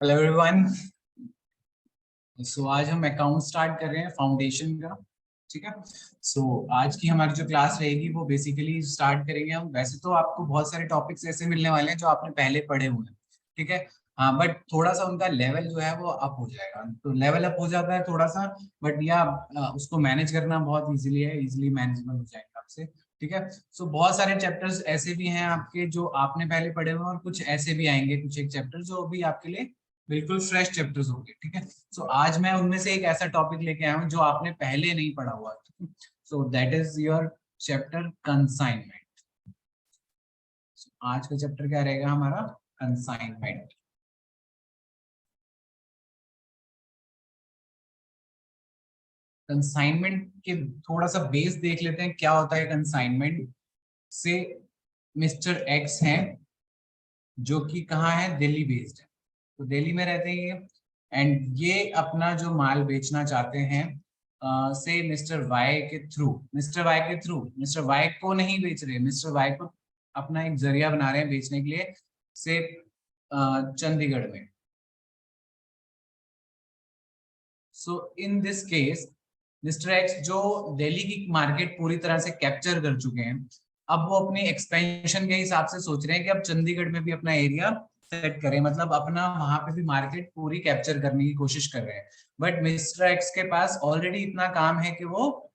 Hello everyone. आज हम account start कर रहे हैं फाउंडेशन का। ठीक है। आज की हमारी जो क्लास रहेगी वो बेसिकली स्टार्ट करेंगे हम। वैसे तो आपको बहुत सारे टॉपिक्स ऐसे मिलने वाले हैं जो आपने पहले पढ़े हुए हैं। ठीक है। हाँ, बट थोड़ा सा उनका लेवल जो है वो अप हो जाएगा, तो लेवल अप हो जाता है थोड़ा सा। बट या उसको मैनेज करना बहुत इजीली है, इजीली मैनेजेबल हो जाएगा आपसे। ठीक है। बहुत सारे चैप्टर्स ऐसे भी हैं आपके जो आपने पहले पढ़े हुए हैं, और कुछ ऐसे भी आएंगे, कुछ एक चैप्टर जो अभी आपके लिए बिल्कुल फ्रेश चैप्टर्स होंगे। ठीक है। आज मैं उनमें से एक ऐसा टॉपिक लेके आया हूँ जो आपने पहले नहीं पढ़ा हुआ। That is your chapter consignment. आज का चैप्टर क्या रहेगा हमारा? कंसाइनमेंट। कंसाइनमेंट के थोड़ा सा बेस देख लेते हैं, क्या होता है कंसाइनमेंट से। मिस्टर एक्स हैं जो कि कहाँ है, दिल्ली बेस्ड है, तो दिल्ली में रहते हैं ये। एंड ये अपना जो माल बेचना चाहते हैं से मिस्टर वाई के थ्रू। मिस्टर वाई को नहीं बेच रहे, मिस्टर वाई को अपना एक जरिया बना रहे हैं बेचने के लिए, से चंडीगढ़ में। In this case mister x जो दिल्ली की मार्केट पूरी तरह से कैप्चर कर चुके हैं, अब वो अपने एक्सपेंशन के हिसाब से सोच रहे हैं कि अब चंडीगढ़ में भी अपना एरिया सेट करें, मतलब अपना वहां पे भी मार्केट पूरी कैप्चर करने की कोशिश कर रहे हैं। बट मिस्टर एक्स के पास ऑलरेडी इतना काम है कि वो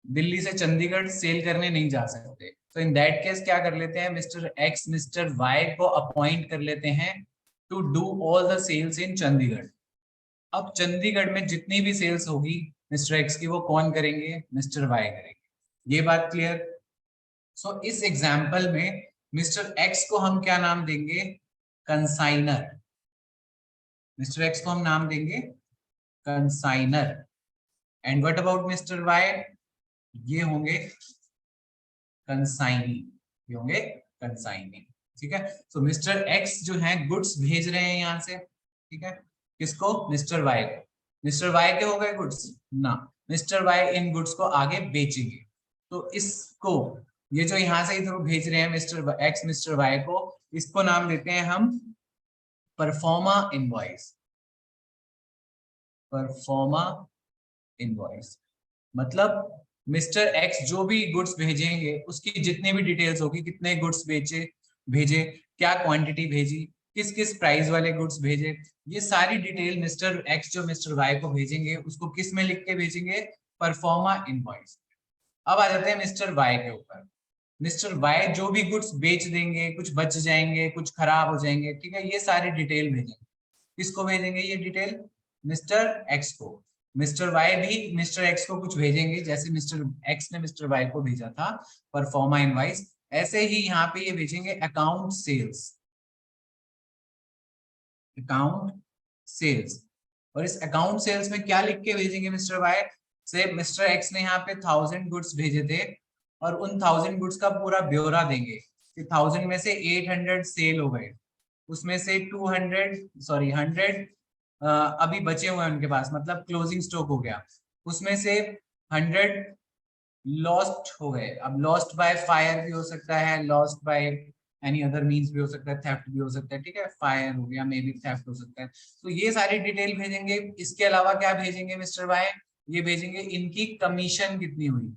दिल्ली से चंडीगढ़ सेल करने नहीं जा सकते। तो इन दैट केस क्या कर लेते हैं, मिस्टर एक्स मिस्टर वाई को अपॉइंट कर लेते हैं to do all the sales in Chandigarh. अब चंडीगढ़ में जितनी भी सेल्स होगी मिस्टर एक्स की, वो कौन करेंगे? मिस्टर वाई करेंगे। ये बात क्लियर? इस एग्जाम्पल में मिस्टर एक्स को हम क्या नाम देंगे? कंसाइनर। मिस्टर एक्स को हम नाम देंगे consignor. And what about mister Y? ये होंगे कंसाइनी। ये होंगे कंसाइनी। ठीक है। मिस्टर एक्स जो है गुड्स भेज रहे हैं यहाँ से। ठीक है। किसको? मिस्टर वाई को। मिस्टर वाई के हो गए गुड्स ना, मिस्टर वाई इन गुड्स को आगे बेचेंगे। तो इसको, ये जो यहाँ से इधर भेज रहे हैं मिस्टर एक्स मिस्टर वाई को, इसको नाम देते हैं हम परफॉर्मा इनवॉइस। परफॉर्मा इनवॉइस मतलब मिस्टर एक्स जो भी गुड्स भेजेंगे उसकी जितनी भी डिटेल्स होगी, कितने गुड्स बेचे भेजे, क्या क्वांटिटी भेजी, किस किस प्राइस वाले गुड्स भेजे, ये सारी डिटेल मिस्टर एक्स जो मिस्टर वाई को भेजेंगे उसको किस में लिख के भेजेंगे? Proforma invoice. अब आ जाते हैं मिस्टर वाई के ऊपर। मिस्टर वाई जो भी गुड्स बेच देंगे, कुछ बच जाएंगे, कुछ खराब हो जाएंगे, ठीक है, ये सारी डिटेल भेजेंगे। किसको भेजेंगे ये डिटेल? मिस्टर एक्स को। मिस्टर वाई भी मिस्टर एक्स को कुछ भेजेंगे, जैसे मिस्टर एक्स ने मिस्टर वाई को भेजा था परफॉर्मा इनवाइस, ऐसे ही यहाँ पे ये भेजेंगे अकाउंट सेल्स। Account sales. और इस अकाउंट सेल्स में क्या लिख के भेजेंगे मिस्टर वाई? से मिस्टर एक्स ने यहाँ पे 1000 गुड्स भेजे थे, और उन 1000 गुड्स का पूरा ब्यौरा देंगे कि 1000 में से 800 सेल हो गए, उसमें से 100 अभी बचे हुए हैं उनके पास, मतलब क्लोजिंग स्टॉक हो गया। उसमें से 100 लॉस्ट हो गए। अब लॉस्ट बाय फायर भी हो सकता है, lost by any other means भी हो सकता है, थेफ्ट भी हो सकता है। ठीक है, फायर हो गया, मे बी थेफ्ट हो सकता है। तो ये सारी डिटेल भेजेंगे। इसके अलावा क्या भेजेंगे मिस्टर वाई? ये भेजेंगे इनकी कमीशन कितनी हुई।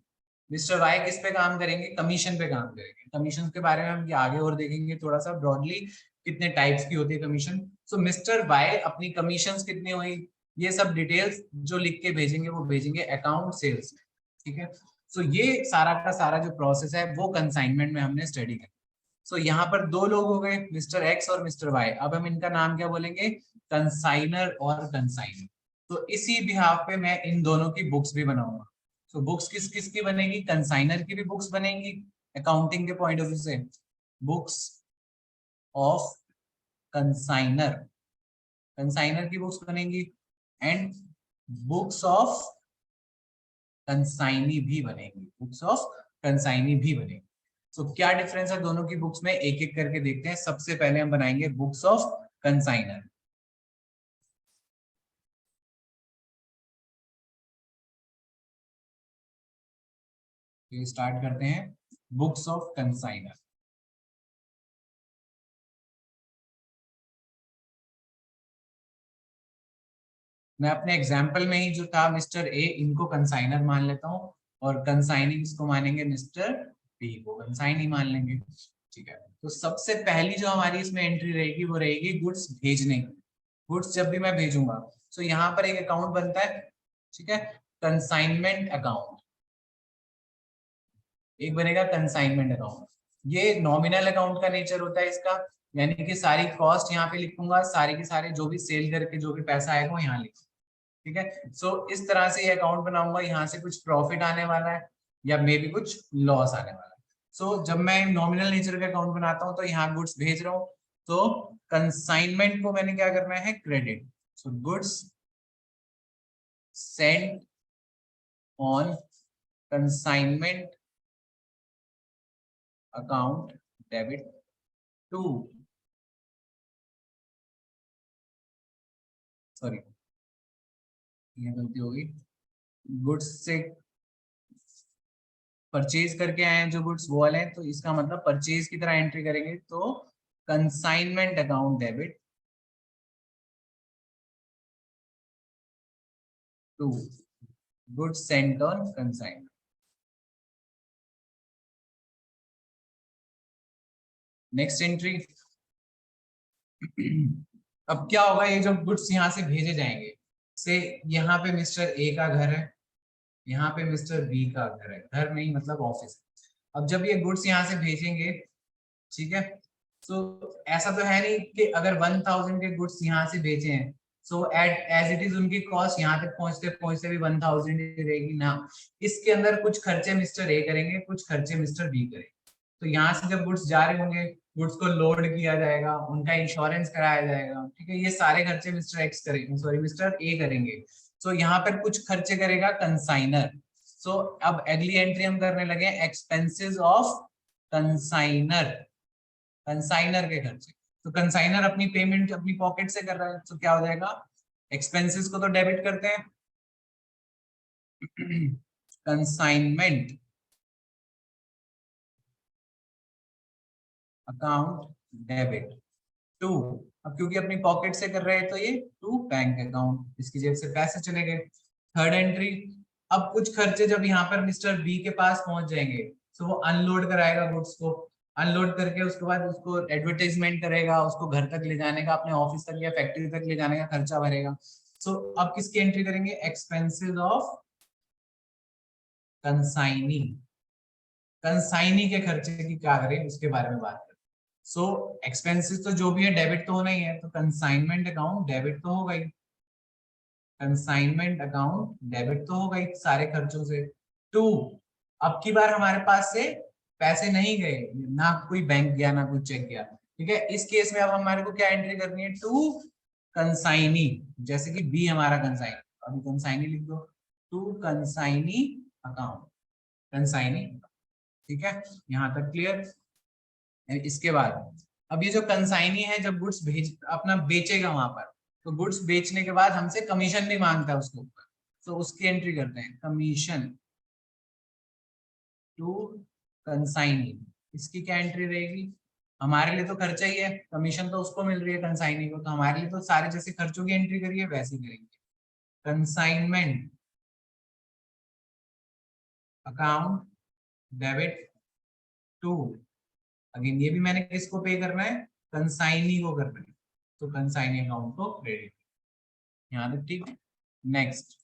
मिस्टर वाई किस पे काम करेंगे? कमीशन पे काम करेंगे। कमीशन के बारे में हम आगे और देखेंगे थोड़ा सा ब्रॉडली, कितने टाइप्स की होती है कमीशन। मिस्टर वाई अपनी कमीशन कितनी हुई, ये सब डिटेल्स जो लिख के भेजेंगे वो भेजेंगे अकाउंट सेल्स में। ठीक है। ये सारा का सारा जो प्रोसेस है वो कंसाइनमेंट में हमने स्टडी किया। यहाँ पर दो लोग हो गए, मिस्टर एक्स और मिस्टर वाई। अब हम इनका नाम क्या बोलेंगे? कंसाइनर और कंसाइनर। इसी बिहाफ पे मैं इन दोनों की बुक्स भी बनाऊंगा। बुक्स किस किस की बनेगी? कंसाइनर की भी बुक्स बनेंगी अकाउंटिंग के पॉइंट ऑफ व्यू से, बुक्स ऑफ कंसाइनर, कंसाइनर की बुक्स बनेंगी, एंड बुक्स ऑफ कंसाइनी भी बनेगी, बुक्स ऑफ कंसाइनी भी बनेगी। क्या डिफरेंस है दोनों की बुक्स में, एक एक करके देखते हैं। सबसे पहले हम बनाएंगे बुक्स ऑफ कंसाइनर। तो स्टार्ट करते हैं बुक्स ऑफ कंसाइनर। मैं अपने एग्जाम्पल में ही जो था मिस्टर ए, इनको कंसाइनर मान लेता हूँ, और कंसाइनी किसको मानेंगे, मिस्टर बी को कंसाइनी मान लेंगे। ठीक है, तो सबसे पहली जो हमारी इसमें एंट्री रहेगी वो रहेगी गुड्स भेजने की। गुड्स जब भी मैं भेजूंगा तो यहाँ पर एक अकाउंट बनता है, ठीक है, कंसाइनमेंट अकाउंट, एक बनेगा कंसाइनमेंट अकाउंट। ये नॉमिनल अकाउंट का नेचर होता है इसका, यानी कि सारी कॉस्ट यहाँ पे लिखूंगा, सारे के सारे जो भी सेल करके जो भी पैसा आएगा वो यहाँ लिखूंगा। ठीक है, सो इस तरह से ये अकाउंट बनाऊंगा, यहाँ से कुछ प्रॉफिट आने वाला है या मे बी कुछ लॉस आने वाला है। सो जब मैं नॉमिनल नेचर का अकाउंट बनाता हूँ तो यहाँ गुड्स भेज रहा हूँ, तो कंसाइनमेंट को मैंने क्या करना है, credit. So goods sent on consignment account debit to, sorry ये गलती होगी, गुड्स से परचेज करके आए हैं जो गुड्स वो वाले हैं, तो इसका मतलब परचेज की तरह एंट्री करेंगे, तो consignment account debit to goods sent on consignment. Next entry. अब क्या होगा, ये जो गुड्स यहाँ से भेजे जाएंगे, से यहाँ पे मिस्टर ए का घर है, यहाँ पे मिस्टर बी का घर है, घर नहीं मतलब ऑफिस। अब जब ये गुड्स यहाँ से भेजेंगे, ठीक है, सो ऐसा तो है नहीं कि अगर 1000 के गुड्स यहाँ से भेजे हैं, सो एट एज इट इज उनकी कॉस्ट यहाँ तक पहुंचते पहुंचते भी 1000 ही रहेगी ना। इसके अंदर कुछ खर्चे मिस्टर ए करेंगे, कुछ खर्चे मिस्टर बी करेंगे। तो यहाँ से जब गुड्स जा रहे होंगे, गुड्स को लोड किया जाएगा, उनका इंश्योरेंस कराया जाएगा, ठीक है, ये सारे खर्चे मिस्टर एक्स करेंगे, सॉरी मिस्टर ए करेंगे। सो यहाँ पर कुछ खर्चे करेगा कंसाइनर। सो अब अगली एंट्री हम करने लगे, एक्सपेंसेस ऑफ कंसाइनर, कंसाइनर के खर्चे। तो कंसाइनर अपनी पेमेंट अपनी पॉकेट से कर रहा है, तो क्या हो जाएगा, एक्सपेंसेस को तो डेबिट करते हैं, कंसाइनमेंट अकाउंट डेबिट टू, अब क्योंकि अपनी पॉकेट से कर रहे हैं तो ये टू बैंक अकाउंट, इसकी जेब से पैसे चले गए। थर्ड एंट्री, अब कुछ खर्चे जब यहाँ पर मिस्टर बी के पास पहुंच जाएंगे, तो वो अनलोड कराएगा गुड्स को, अनलोड करके उसके बाद उसको एडवर्टाइजमेंट करेगा, उसको घर तक ले जाने का, अपने ऑफिस तक या फैक्ट्री तक ले जाने का खर्चा भरेगा। सो अब किसकी एंट्री करेंगे, एक्सपेंसेस ऑफ कंसाइनी, कंसाइनी के खर्चे की क्या करें उसके बारे में बात करें। सो एक्सपेंसेस तो जो भी है डेबिट तो होना ही है, तो कंसाइनमेंट अकाउंट डेबिट तो होगा ही, कंसाइनमेंट अकाउंट डेबिट तो होगा ही सारे खर्चों से। टू, अब की बार हमारे पास से पैसे नहीं गए, ना कोई बैंक गया ना कोई चेक गया, ठीक है, इस केस में अब हमारे को क्या एंट्री करनी है, टू कंसाइनी, जैसे कि बी हमारा कंसाइन, अभी कंसाइनी लिख दो, टू कंसाइनी अकाउंट, कंसाइनी, ठीक है, यहाँ तक क्लियर। इसके बाद अब ये जो कंसाइनी है, जब गुड्स भेज अपना बेचेगा वहां पर, तो गुड्स बेचने के बाद हमसे कमीशन भी मांगता है उसके ऊपर, तो उसकी एंट्री करते हैं, कमीशन टू कंसाइनी। इसकी क्या एंट्री रहेगी, हमारे लिए तो खर्चा ही है, कमीशन तो उसको मिल रही है कंसाइनी को, तो हमारे लिए तो सारे जैसे खर्चों की एंट्री करिए वैसे ही करेंगे, consignment account debit to, again ये भी मैंने किसको पे करना है, कंसाइनी को करना है, तो कंसाइनी अकाउंट को क्रेडिट, यहाँ तक ठीक। नेक्स्ट,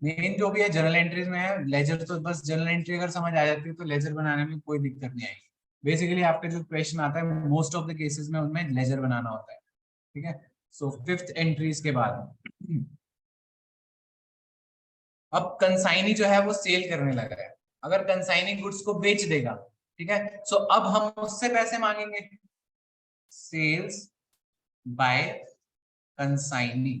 मेन जो भी है जनरल एंट्रीज में है, लेजर तो बस जनरल एंट्री अगर समझ आ जाती है तो लेजर बनाने में कोई दिक्कत नहीं आएगी। बेसिकली आपका जो क्वेश्चन आता है मोस्ट ऑफ द केसेस में उनमें लेजर बनाना होता है, ठीक है। सो फिफ्थ एंट्रीज के बाद अब कंसाइनी जो है वो सेल करने लगा है, अगर कंसाइनी गुड्स को बेच देगा, ठीक है, सो अब हम उससे पैसे मांगेंगे, सेल्स बाय कंसाइनी,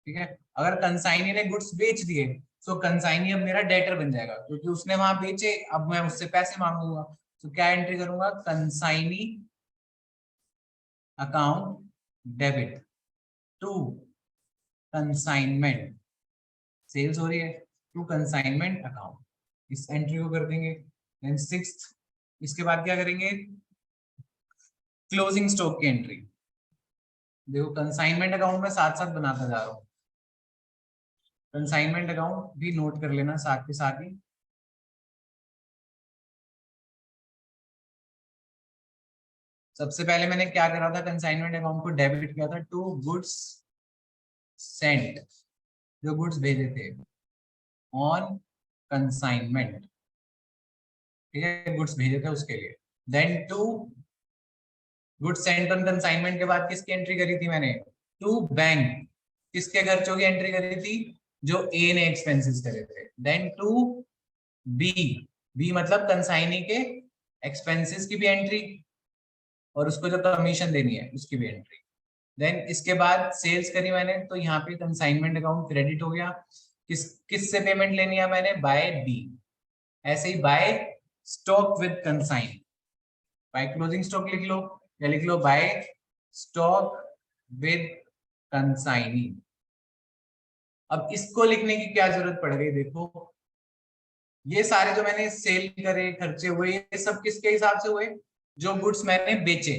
ठीक है, अगर कंसाइनी ने गुड्स बेच दिए तो कंसाइनी अब मेरा डेटर बन जाएगा, क्योंकि उसने वहां बेचे, अब मैं उससे पैसे मांगूंगा, तो क्या एंट्री करूंगा, consignee account debit to consignment, sales हो रही है, टू कंसाइनमेंट अकाउंट, इस एंट्री को कर देंगे। देन सिक्स्थ, इसके बाद क्या करेंगे, क्लोजिंग स्टॉक की एंट्री, देखो कंसाइनमेंट अकाउंट में साथ साथ बनाता जा रहा हूँ, कंसाइनमेंट अकाउंट भी नोट कर लेना साथ के साथ ही। सबसे पहले मैंने क्या करा था, कंसाइनमेंट अकाउंट को डेबिट किया था टू गुड्स सेंट, जो गुड्स भेजे थे ऑन कंसाइनमेंट, ठीक है, गुड्स भेजे थे उसके लिए। Then to goods sent on consignment के बाद किसकी एंट्री करी थी मैंने, टू बैंक, किसके खर्चों की एंट्री करी थी, जो ए ने एक्सपेंसेस करे थे। देन टू बी, बी मतलब कंसाइनी के एक्सपेंसेस की भी एंट्री और उसको जो कमीशन देनी है उसकी भी एंट्री। देन इसके बाद सेल्स करी मैंने, तो यहाँ पे कंसाइनमेंट अकाउंट क्रेडिट हो गया। किस से पेमेंट लेनी है मैंने, बाय बी। ऐसे ही by stock with consign, by closing stock लिख लो या लिख लो बाय स्टॉक विद कंसाइनी। अब इसको लिखने की क्या जरूरत पड़ गई, देखो ये सारे जो मैंने सेल करे खर्चे हुए, ये सब किसके हिसाब से हुए, जो गुड्स मैंने बेचे,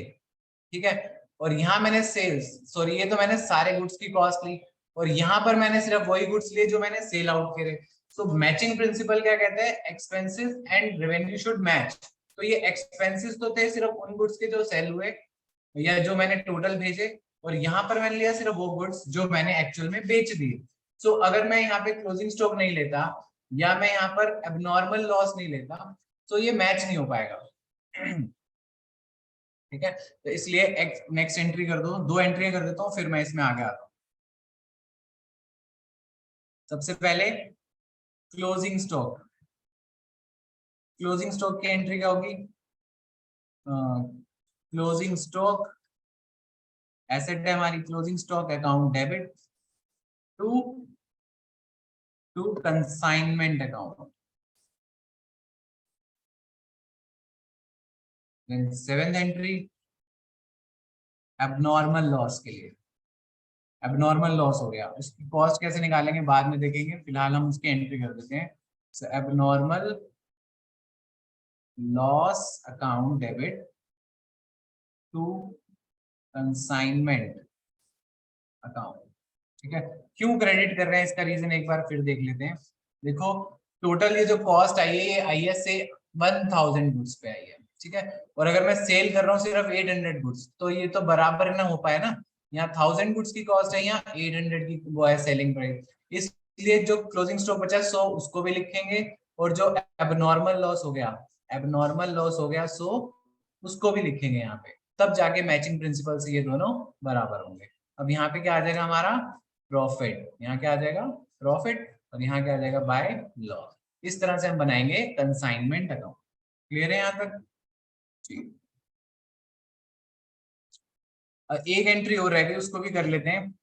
ठीक है। और यहाँ मैंने सेल्स, सॉरी ये तो मैंने सारे गुड्स की कॉस्ट ली, और यहाँ पर मैंने सिर्फ वही गुड्स लिए जो मैंने सेल आउट करे। सो मैचिंग प्रिंसिपल क्या कहते हैं, expenses and revenue should match. तो ये एक्सपेंसेस तो थे सिर्फ उन गुड्स के जो सेल हुए या जो मैंने टोटल भेजे, और यहाँ पर मैंने लिया सिर्फ वो गुड्स जो मैंने एक्चुअल में बेच दिए। सो अगर मैं यहाँ पे क्लोजिंग स्टॉक नहीं लेता या मैं यहाँ पर एबनॉर्मल लॉस नहीं लेता, तो ये मैच नहीं हो पाएगा। ठीक है, तो इसलिए नेक्स्ट एंट्री कर दो, दो एंट्री कर देता हूँ फिर मैं इसमें आगे आता हूँ। सबसे पहले क्लोजिंग स्टॉक, क्लोजिंग स्टॉक की एंट्री क्या होगी, क्लोजिंग स्टॉक एसेट है हमारी, closing stock account debit to consignment account. Then seventh entry abnormal loss के लिए, एबनॉर्मल लॉस हो गया, उसकी कॉस्ट कैसे निकालेंगे बाद में देखेंगे, फिलहाल हम उसकी एंट्री कर देते हैं। Abnormal loss account debit to consignment account, ठीक है। क्यों क्रेडिट कर रहे हैं इसका रीजन एक बार फिर देख लेते हैं। देखो टोटल ये जो कॉस्ट आई है ये आई है से 1000 गुड्स पे आई है, ठीक है। और अगर मैं सेल कर रहा हूँ सिर्फ 800 गुड्स, तो ये तो बराबर ना हो पाए ना, यहाँ 1000 गुड्स की कॉस्ट है, यहाँ 800 की वो है सेलिंग प्राइस। इसलिए जो क्लोजिंग स्टॉक बचा 100 उसको भी लिखेंगे, और जो एबनॉर्मल लॉस हो गया, एबनॉर्मल लॉस हो गया 100 उसको भी लिखेंगे यहाँ पे, तब जाके मैचिंग प्रिंसिपल से ये दोनों बराबर होंगे। अब यहाँ पे क्या आ जाएगा हमारा प्रॉफिट, यहाँ क्या आ जाएगा प्रॉफिट, और यहाँ क्या आ जाएगा बाय लॉस। इस तरह से हम बनाएंगे कंसाइनमेंट अकाउंट। क्लियर है यहाँ तक, ठीक। एक एंट्री और रह गई उसको भी कर लेते हैं।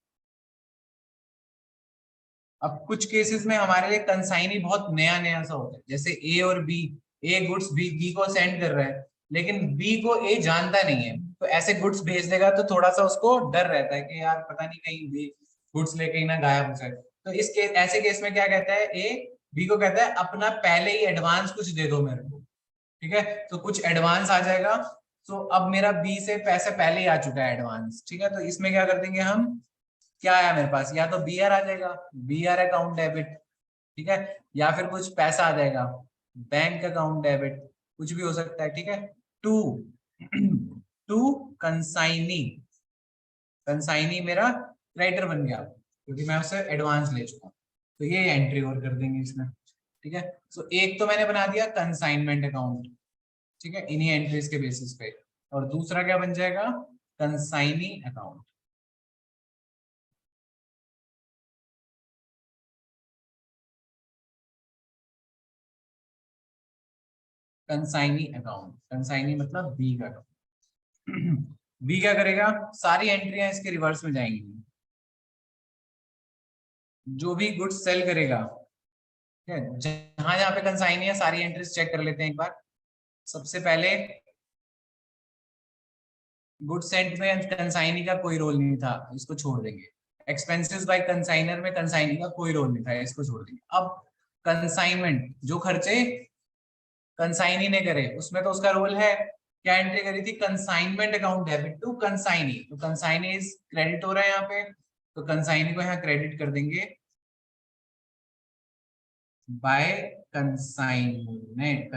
अब कुछ केसेस में हमारे लिए कंसाइनी बहुत नया नया सा होता है, जैसे ए और बी, ए गुड्स बी को सेंड कर रहा है लेकिन बी को ए जानता नहीं है, तो ऐसे गुड्स भेज देगा तो थोड़ा सा उसको डर रहता है कि यार पता नहीं कहीं गुड्स लेके ही ना गायब हो जाए। तो इस केस, ऐसे केस में क्या कहता है, ए बी को कहता है अपना पहले ही एडवांस कुछ दे दो मेरे को, ठीक है। तो कुछ एडवांस आ जाएगा, तो अब मेरा बी से पैसे पहले ही आ चुका है एडवांस, ठीक है। तो इसमें क्या कर देंगे हम, क्या आया मेरे पास, या तो बी आर आ जाएगा, बी आर अकाउंट डेबिट, ठीक है, या फिर कुछ पैसा आ जाएगा बैंक अकाउंट डेबिट, कुछ भी हो सकता है, ठीक है। टू टू कंसाइनी, कंसाइनी मेरा क्रेडिटर बन गया क्योंकि मैं उससे एडवांस ले चुका हूँ, तो ये एंट्री और कर देंगे इसमें, ठीक है। सो एक तो मैंने बना दिया कंसाइनमेंट अकाउंट, ठीक है, इन्हीं एंट्रीज के बेसिस पे, और दूसरा क्या बन जाएगा consignee account, consignee account, consignee मतलब बी का अकाउंट। बी क्या करेगा, सारी एंट्रियां इसके रिवर्स में जाएंगी, जो भी गुड्स सेल करेगा, ठीक है, जहां जहां पे कंसाइनी है सारी एंट्रीज चेक कर लेते हैं एक बार। सबसे पहले गुड सेंट में कंसाइनी का कोई रोल नहीं था, इसको छोड़ देंगे। एक्सपेंसेस बाय कंसाइनर में कंसाइनी का कोई रोल नहीं था, इसको छोड़ देंगे। अब कंसाइनमेंट, जो खर्चे कंसाइनी ने करे उसमें तो उसका रोल है, क्या एंट्री करी थी, consignment account debit to consignee, तो कंसाइनी इज क्रेडिट हो रहा है यहाँ पे, तो कंसाइनी को यहाँ क्रेडिट कर देंगे बाय कंसाइनमेंट,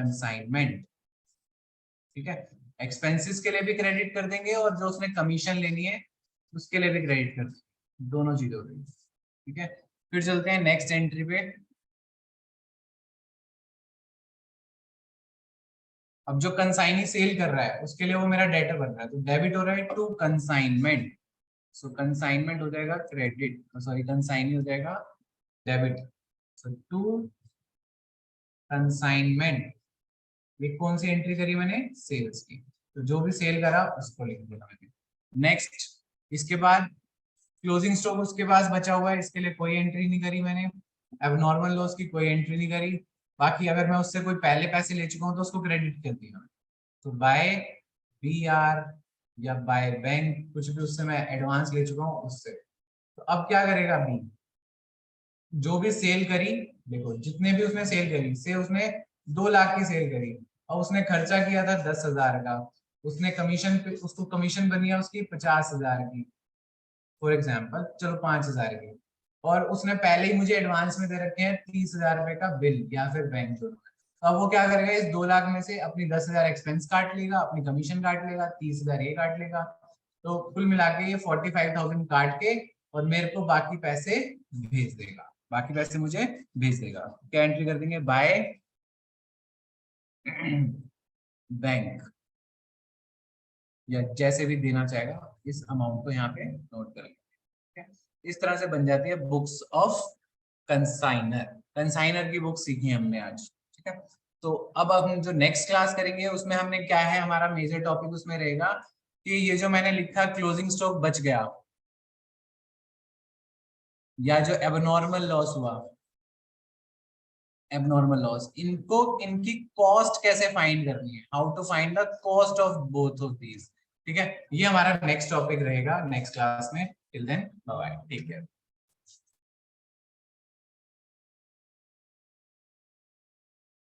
ठीक है। एक्सपेंसेस के लिए भी क्रेडिट कर देंगे और जो उसने कमीशन लेनी है उसके लिए भी क्रेडिट कर देंगे, दोनों चीजें हो रही है, ठीक है। फिर चलते हैं नेक्स्ट एंट्री पे। अब जो कंसाइनी सेल कर रहा है उसके लिए वो मेरा डेटर बन रहा है, तो डेबिट हो रहा है टू कंसाइनमेंट, सो कंसाइनमेंट हो जाएगा क्रेडिट, सॉरी कंसाइनी हो जाएगा डेबिट, सो टू कंसाइनमेंट। ये कौन सी एंट्री करी मैंने, सेल्स की, तो जो भी सेल करा उसको लिख दिया मैंने। नेक्स्ट, इसके बाद क्लोजिंग स्टॉक उसके पास बचा हुआ है, इसके लिए कोई एंट्री नहीं करी मैंने, एबनॉर्मल लॉस की कोई एंट्री नहीं करी। बाकी अगर मैं उससे कोई पहले पैसे ले चुका हूँ तो उसको क्रेडिट कर दिया, तो बाय BR या बाय बैंक, कुछ भी उससे मैं एडवांस ले चुका हूँ उससे। तो अब क्या करेगा बी, जो भी सेल करी, देखो जितने भी उसने सेल करी, से उसने 2 लाख की सेल करी और उसने खर्चा किया था 10,000 का, उसने कमीशन पे, उसको कमीशन बनी है उसकी 50,000 की फॉर एग्जाम्पल, चलो 5,000 की, और उसने पहले ही मुझे एडवांस में दे रखे हैं 30,000 रुपए का बिल या फिर बैंक दोनों। तो अब वो क्या करेगा, इस 2 लाख में से अपनी 10,000 एक्सपेंस काट लेगा, अपनी कमीशन काट लेगा, 30,000 ये काट लेगा, तो कुल मिला के ये 45,000 काट के और मेरे को बाकी पैसे भेज देगा, बाकी पैसे मुझे भेज देगा। क्या एंट्री कर देंगे, बाय बैंक, या जैसे भी देना चाहेगा इस अमाउंट को यहाँ पे नोट करेंगे। इस तरह से बन जाती है बुक्स ऑफ कंसाइनर। कंसाइनर की बुक सीखी हमने आज, ठीक है। तो अब हम जो नेक्स्ट क्लास करेंगे उसमें हमने क्या है, हमारा मेजर टॉपिक उसमें रहेगा कि ये जो मैंने लिखा क्लोजिंग स्टॉक बच गया या जो एबनॉर्मल लॉस हुआ, एबनॉर्मल लॉस, इनको इनकी कॉस्ट कैसे फाइंड करनी है, how to find the cost of both of these, ठीक है। ये हमारा नेक्स्ट टॉपिक रहेगा नेक्स्ट क्लास में। Till then bye bye, take care.